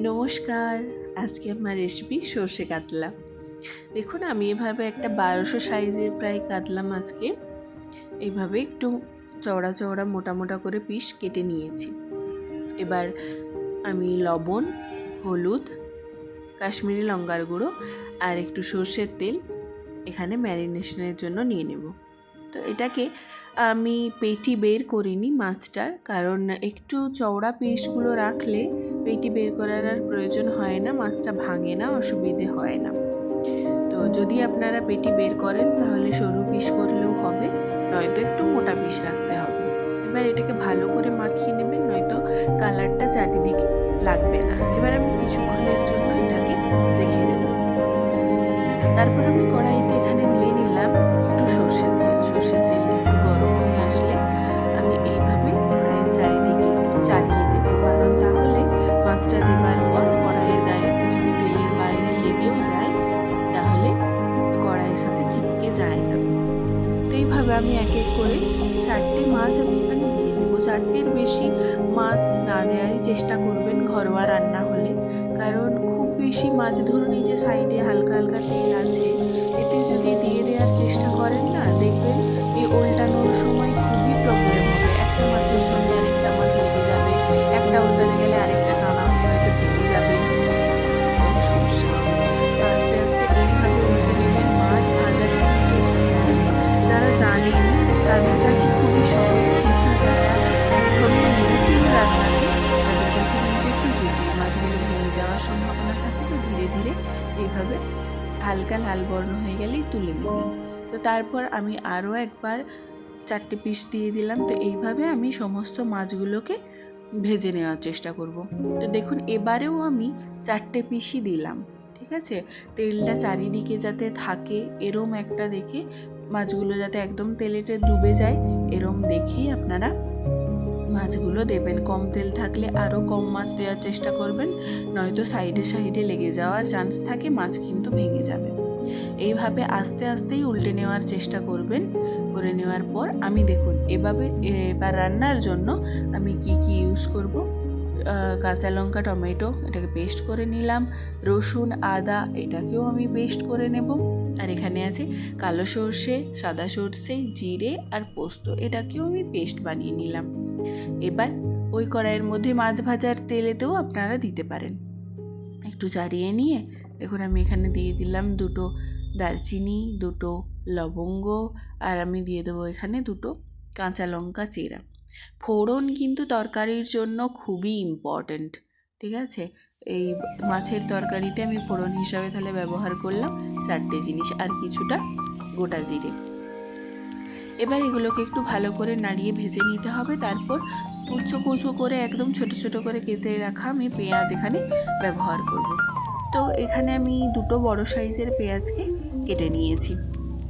নমস্কার, আজকে আমার রেসিপি সর্ষে কাতলা। দেখুন আমি এভাবে একটা 1200 সাইজের প্রায় কাতলা মাছকে এইভাবে একটু চওড়া চওড়া মোটা মোটা করে পিস কেটে নিয়েছি। এবার আমি লবণ, হলুদ, কাশ্মীরি লঙ্কার গুঁড়ো আর একটু সর্ষের তেল এখানে ম্যারিনেশনের জন্য নিয়ে নেব। তো এটাকে আমি পেটি বের করিনি মাছটার, কারণ একটু চওড়া পিসগুলো রাখলে পেটি বের করার আর প্রয়োজন হয় না, মাছটা ভাঙে না, অসুবিধে হয় না। তো যদি আপনারা পেটি বের করেন তাহলে সরু পিস করলেও হবে, নয়তো একটু মোটা পিস রাখতে হবে। এবার এটাকে ভালো করে মাখিয়ে নেবেন, নয়তো কালারটা চারিদিকে লাগবে না। এবার আমি কিছুক্ষণের জন্য এটাকে রেখে দেব। তারপর আমি কড়াইতে এখানে নিয়ে নিলাম একটু সর্ষের তেল। সর্ষের তেলটা একটু গরম হয়ে আসলে আমি এইভাবে কড়াইয়ের চারিদিকে একটু চালিয়ে দেবো, কারণ তাহলে মাছটা দেবার পর কড়াইয়ের গায়েতে যদি তেলের বাইরে লেগেও যায় তাহলে কড়াইয়ের সাথে চিপকে যায় না। তো এইভাবে আমি এক এক করে 4টে মাছ আমি এখানে দিয়ে দেবো। 4টের বেশি মাছ না দেওয়ারই চেষ্টা করবেন ঘরোয়া রান্না হলে, কারণ খুব বেশি মাছ ধরুন এই যে সাইডে হালকা হালকা তেল আছে, এতে যদি দিয়ে দেওয়ার চেষ্টা করেন না, দেখবেন এই উল্টানোর সময় খুবই প্রবলেম হবে। একটা মাছের সঙ্গে আরেকটা মাছ লেগে যাবে, একটা উল্টাতে গেলে আরেকটা টানা হয়ে হয়তো ভেঙে যাবে, তখন সমস্যা হবে। তো আস্তে আস্তে এইভাবে উল্টে নেবেন। মাছ ভাজা কিন্তু যারা জানেন তাদের কাছে খুবই সহজ, কিন্তু যারা একদমই নতুন রান্নাতে তাদের কাছে কিন্তু একটু জটিল। মাছগুলো ভেঙে যাওয়ার সম্ভাবনা থাকে, তো ধীরে ধীরে এইভাবে হালকা লাল বর্ণ হয়ে গেলেই তুলে নেবেন। তো তারপর আমি আরও একবার 4টে পিস দিয়ে দিলাম। তো এইভাবে আমি সমস্ত মাছগুলোকে ভেজে নেওয়ার চেষ্টা করব। তো দেখুন এবারেও আমি 4টে পিসই দিলাম, ঠিক আছে। তেলটা চারিদিকে যাতে থাকে এরম একটা দেখে, মাছগুলো যাতে একদম তেলেতে ডুবে যায় এরম দেখেই আপনারা মাছগুলো দেবেন। কম তেল থাকলে আরও কম মাছ দেওয়ার চেষ্টা করবেন, নয়তো সাইডে সাইডে লেগে যাওয়ার চান্স থাকে, মাছ কিন্তু ভেঙে যাবে। এইভাবে আস্তে আস্তেই উল্টে নেওয়ার চেষ্টা করবেন। করে নেওয়ার পর আমি দেখুন এবার রান্নার জন্য আমি কি কি ইউজ করব। কাঁচা লঙ্কা, টমেটো এটাকে পেস্ট করে নিলাম, রসুন, আদা এটাকেও আমি পেস্ট করে নেব, আর এখানে আছে কালো সর্ষে, সাদা সর্ষে, জিরে আর পোস্ত, এটাকেও আমি পেস্ট বানিয়ে নিলাম। এবার ওই কড়াইয়ের মধ্যে মাছ ভাজার তেলেতেও আপনারা দিতে পারেন। একটু চাড়িয়ে নিয়ে দেখুন আমি এখানে দিয়ে দিলাম 2টো দারচিনি, 2টো লবঙ্গ, আর আমি দিয়ে দেবো এখানে 2টো কাঁচা লঙ্কা চেরা। ফোড়ন কিন্তু তরকারির জন্য খুবই ইম্পর্ট্যান্ট, ঠিক আছে। এই মাছের তরকারিতে আমি ফোড়ন হিসাবে তাহলে ব্যবহার করলাম 4টে জিনিস আর কিছুটা গোটা জিরে। এবার এগুলোকে একটু ভালো করে নাড়িয়ে ভেজে নিতে হবে। তারপর কুচো কুচো করে একদম ছোট ছোট করে কেটে রাখা আমি পেঁয়াজ এখানে ব্যবহার করব। তো এখানে আমি 2টো বড় সাইজের পেঁয়াজকে কেটে নিয়েছি।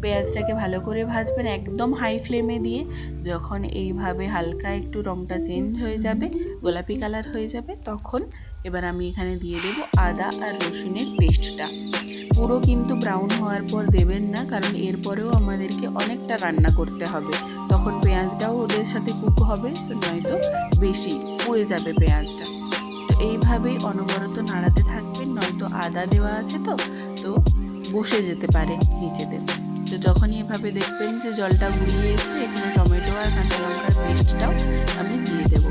পেঁয়াজটাকে ভালো করে ভাজবেন একদম হাই ফ্লেমে দিয়ে। যখন এইভাবে হালকা একটু রঙটা চেঞ্জ হয়ে যাবে, গোলাপি কালার হয়ে যাবে, তখন এবার আমি এখানে দিয়ে দেব আদা আর রসুনের পেস্টটা। পুরো কিন্তু ব্রাউন হওয়ার পর দেবেন না, কারণ এরপরেও আমাদেরকে অনেকটা রান্না করতে হবে, তখন পেঁয়াজটাও ওদের সাথে কুক হবে, তো নয়তো বেশি পুড়ে যাবে পেঁয়াজটা। তো এইভাবেই অনবরত নাড়াতে থাকবেন, নয়তো আদা দেওয়া আছে তো বসে যেতে পারে নিচেতে। তো যখনই এভাবে দেখবেন যে জলটা গুলিয়ে এসে, এখানে টমেটো আর কাঁচা লঙ্কার পেস্টটাও আমি দিয়ে দেবো।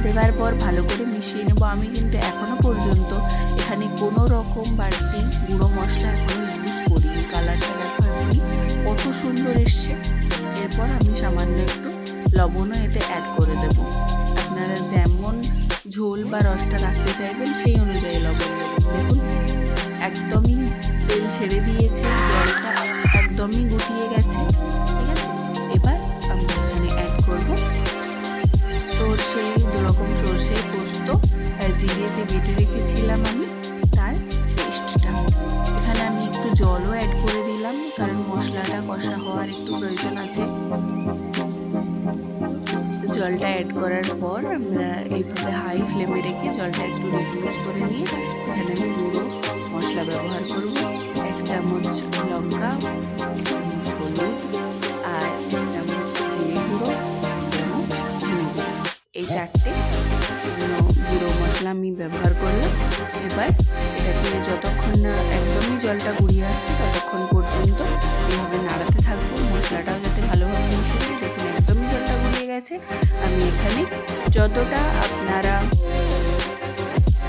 দেওয়ার পর ভালো করে মিশিয়ে নেব। আমি কিন্তু এখনও পর্যন্ত এখানে কোনো রকম বাড়তি গুঁড়ো মশলা এখনও ইউজ করিনি। কালারটা দেখো এখনই কত সুন্দর এসছে। এরপর আমি সামান্য একটু লবণও এতে অ্যাড করে দেব। আপনারা যেমন ঝোল বা রসটা রাখতে চাইবেন সেই অনুযায়ী লবণ দেবেন। দেখুন একদমই তেল ছেড়ে দিয়েছে, জলটা একদমই গুটিয়ে গেছে, ঠিক আছে। এবার আমি এখানে অ্যাড করবো সর্ষে, 2 রকম সর্ষে, পোস্ত আর জিরে যে বেটে রেখেছিলাম আমি তার পেস্টটা। এখানে আমি একটু জলও অ্যাড করে দিলাম, কারণ মশলাটা কষা হওয়ার একটু প্রয়োজন আছে। জলটা অ্যাড করার পর আমরা এইভাবে হাই ফ্লেমে রেখে জলটা একটু রিডিউস করে নিয়ে এখানে আমি গুঁড়ো মশলা ব্যবহার করব। 1 চামচ লঙ্কা, 1 চামচ হলুদ আর 1 চামচ জিরে গুঁড়ো, 1 চামচ ধনে গুঁড়ো, এই 4টে গুঁড়ো আমি ব্যবহার করলাম। এবার এটাকে যতক্ষণ না একদমই জলটা গুড়িয়ে আসছে ততক্ষণ পর্যন্ত এইভাবে নাড়াতে থাকবো, মশলাটাও যাতে ভালোভাবে মিশে যায়। দেখুন একদমই জলটা গুলিয়ে গেছে। আমি এখানে যতটা আপনারা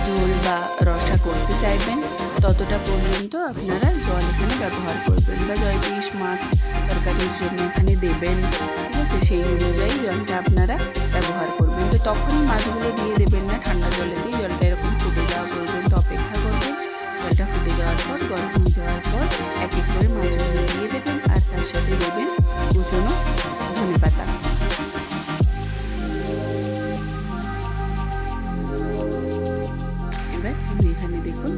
ঝোল বা রসা করতে চাইবেন ততটা পর্যন্ত আপনারা জল এখানে ব্যবহার করবেন, বা জয়পিস মাছ তরকারির জন্য এখানে দেবেন, ঠিক আছে? সেই অনুযায়ী জলটা আপনারা ব্যবহার করবেন। তো তখনই মাছগুলো দিয়ে দেবেন না, ঠান্ডা জলে দিয়ে জলটা এরকম ফুটে যাওয়া পর্যন্ত অপেক্ষা করবেন। জলটা ফুটে যাওয়ার পর গরম হয়ে যাওয়ার পর এক এক করে মাছগুলো দিয়ে দেবেন, আর তার সাথে দেবেন কুচনো ধনেপাতা। এবার আমি এখানে দেখুন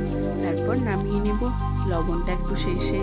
তারপর নামিয়ে নেব। লবণটা একটু শেষে